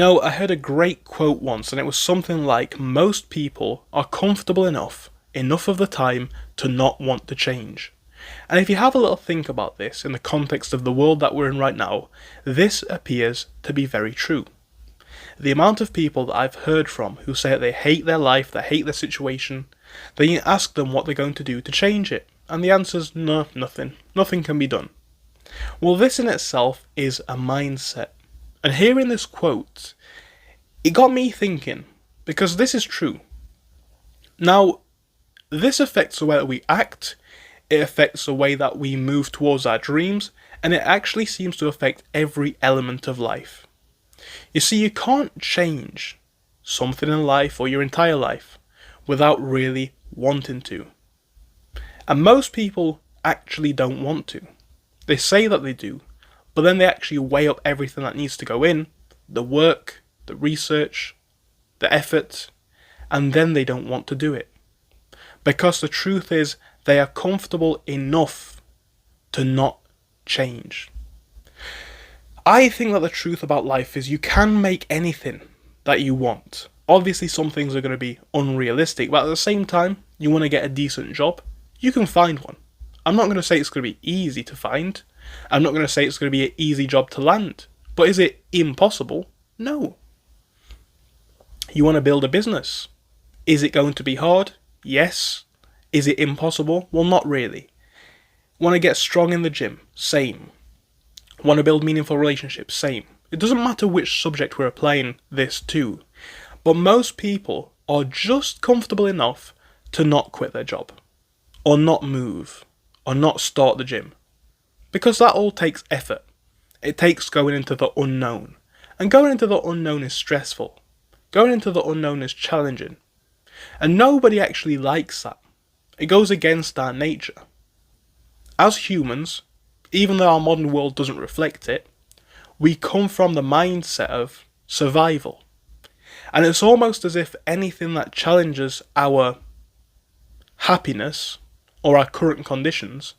I heard a great quote once, and it was something like, most people are comfortable enough of the time to not want to change. And if you have a little think about this in the context of the world that we're in right now, this appears to be very true. The amount of people that I've heard from who say that they hate their life, they hate their situation, then you ask them what they're going to do to change it, and the answer's no, nothing. Nothing can be done. Well, this in itself is a mindset. And hearing this quote, it got me thinking, because this is true. Now, this affects the way that we act, it affects the way that we move towards our dreams, and it actually seems to affect every element of life. You see, you can't change something in life or your entire life without really wanting to. And most people actually don't want to. They say that they do, but then they actually weigh up everything that needs to go in, the work, the research, the effort, and then they don't want to do it. Because the truth is, they are comfortable enough to not change. I think that the truth about life is you can make anything that you want. Obviously some things are going to be unrealistic, but at the same time, you want to get a decent job, you can find one. I'm not going to say it's going to be easy to find. I'm not going to say it's going to be an easy job to land. But is it impossible? No. You want to build a business. Is it going to be hard? Yes. Is it impossible? Well, not really. Want to get strong in the gym? Same. Want to build meaningful relationships? Same. It doesn't matter which subject we're applying this to. But most people are just comfortable enough to not quit their job. Or not move. Or not start the gym. Because that all takes effort. It takes going into the unknown. And going into the unknown is stressful. Going into the unknown is challenging. And nobody actually likes that. It goes against our nature. As humans, even though our modern world doesn't reflect it, we come from the mindset of survival. And it's almost as if anything that challenges our happiness or our current conditions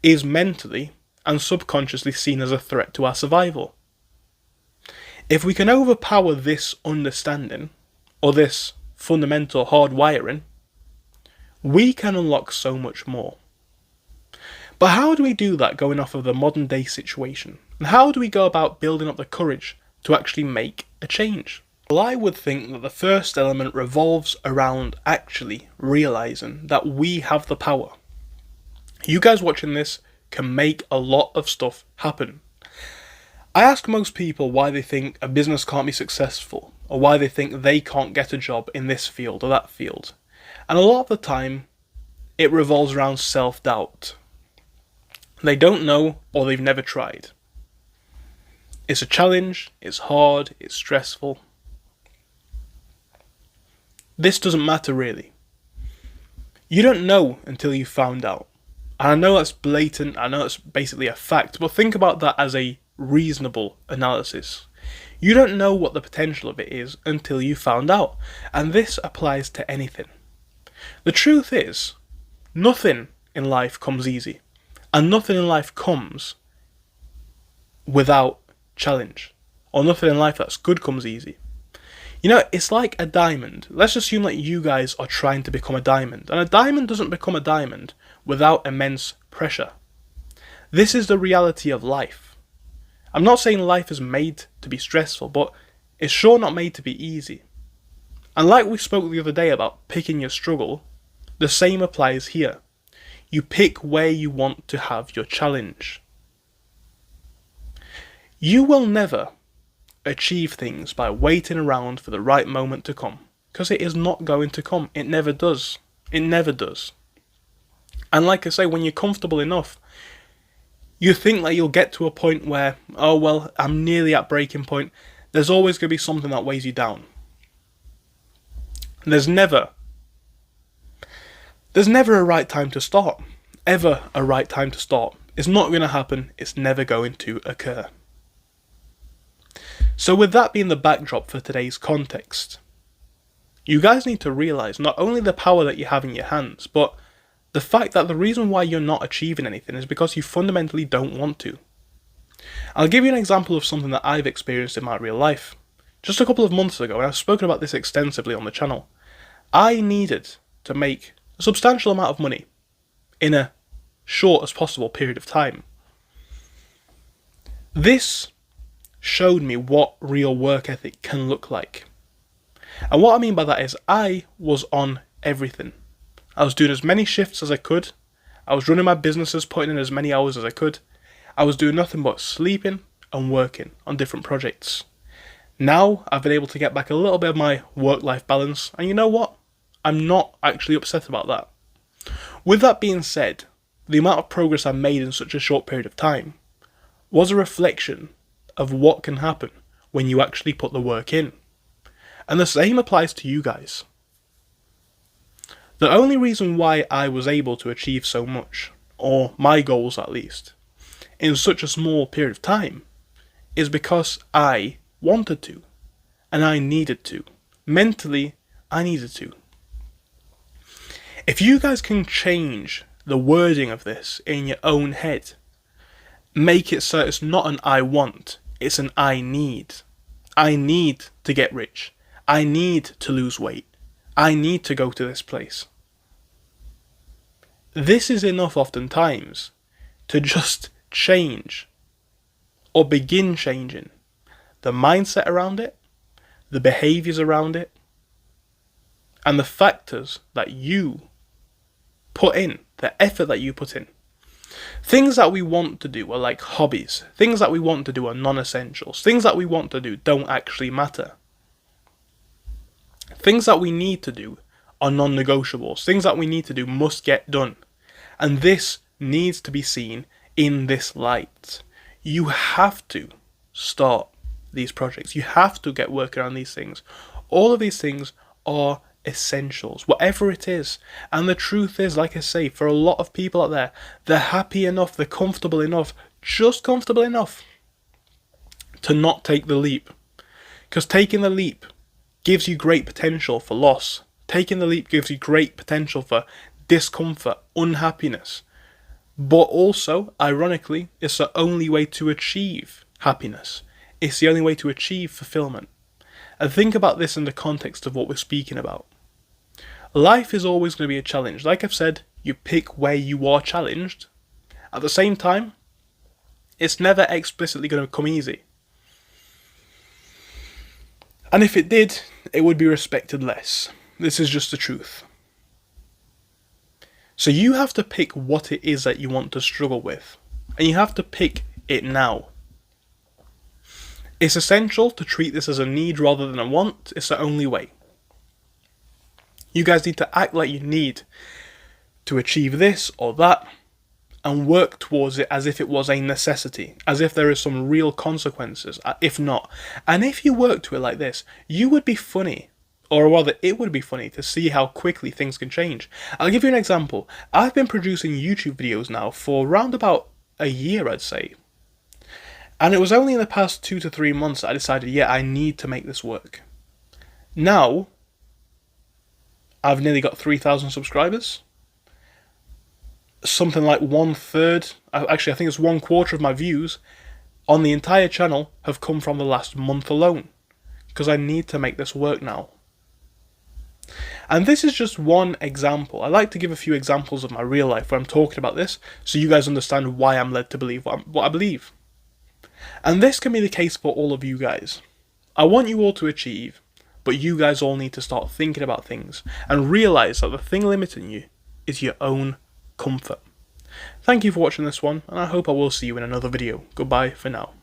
is mentally and subconsciously seen as a threat to our survival. If we can overpower this understanding, or this fundamental hardwiring, we can unlock so much more. But how do we do that going off of the modern day situation? And how do we go about building up the courage to actually make a change? Well, I would think that the first element revolves around actually realizing that we have the power. You guys watching this can make a lot of stuff happen. I ask most people why they think a business can't be successful, or why they think they can't get a job in this field or that field. And a lot of the time, it revolves around self-doubt. They don't know, or they've never tried. It's a challenge, it's hard, it's stressful. This doesn't matter really. You don't know until you found out. And I know that's blatant, I know it's basically a fact, but think about that as a reasonable analysis. You don't know what the potential of it is until you found out. And this applies to anything. The truth is, nothing in life comes easy. And nothing in life comes without challenge. Or nothing in life that's good comes easy. It's like a diamond. Let's assume that you guys are trying to become a diamond. And a diamond doesn't become a diamond without immense pressure. This is the reality of life. I'm not saying life is made to be stressful, but it's sure not made to be easy. And like we spoke the other day about picking your struggle, the same applies here. You pick where you want to have your challenge. You will never achieve things by waiting around for the right moment to come, because it is not going to come. It never does. It never does. And like I say, when you're comfortable enough, you think that you'll get to a point where, oh well, I'm nearly at breaking point. There's always going to be something that weighs you down. There's never a right time to start. Ever a right time to start. It's not going to happen. It's never going to occur. So with that being the backdrop for today's context, you guys need to realise not only the power that you have in your hands, but the fact that the reason why you're not achieving anything is because you fundamentally don't want to. I'll give you an example of something that I've experienced in my real life. just a couple of months ago, and I've spoken about this extensively on the channel, I needed to make a substantial amount of money in a short as possible period of time. This showed me what real work ethic can look like. And what I mean by that is I was on everything. I was doing as many shifts as I could. I was running my businesses, putting in as many hours as I could. I was doing nothing but sleeping and working on different projects. Now I've been able to get back a little bit of my work-life balance, and you know what? I'm not actually upset about that. With that being said, the amount of progress I made in such a short period of time was a reflection of what can happen when you actually put the work in. And the same applies to you guys. The only reason why I was able to achieve so much, or my goals at least, in such a small period of time, is because I wanted to, and I needed to. Mentally, I needed to. If you guys can change the wording of this in your own head, make it so it's not an I want, it's an I need. I need to get rich. I need to lose weight. I need to go to this place. This is enough oftentimes to just change, or begin changing, the mindset around it, the behaviours around it, and the factors that you put in, the effort that you put in. Things that we want to do are like hobbies. Things that we want to do are non-essentials. Things that we want to do don't actually matter. Things that we need to do are non-negotiables. Things that we need to do must get done. And this needs to be seen in this light. You have to start these projects. You have to get working on these things. All of these things are essentials, whatever it is. And the truth is, like I say, for a lot of people out there, they're happy enough, they're comfortable enough, just comfortable enough to not take the leap. Because taking the leap gives you great potential for loss. Taking the leap gives you great potential for discomfort, unhappiness. But also, ironically, it's the only way to achieve happiness. It's the only way to achieve fulfillment. And think about this in the context of what we're speaking about. Life is always going to be a challenge. Like I've said, you pick where you are challenged. At the same time, it's never explicitly going to come easy. And if it did, it would be respected less. This is just the truth. So you have to pick what it is that you want to struggle with. And you have to pick it now. It's essential to treat this as a need rather than a want. It's the only way. You guys need to act like you need to achieve this or that and work towards it as if it was a necessity, as if there is some real consequences, if not. And if you work to it like this, you would be funny, or rather it would be funny to see how quickly things can change. I'll give you an example. I've been producing YouTube videos now for around about a year, I'd say. And it was only in the past 2 to 3 months that I decided, yeah, I need to make this work. Now, I've nearly got 3,000 subscribers. Something like 1/3, actually I think it's 1/4 of my views on the entire channel have come from the last month alone. Because I need to make this work now. And this is just one example. I like to give a few examples of my real life where I'm talking about this, so you guys understand why I'm led to believe what I believe. And this can be the case for all of you guys. I want you all to achieve, but you guys all need to start thinking about things and realise that the thing limiting you is your own comfort. Thank you for watching this one, and I hope I will see you in another video. Goodbye for now.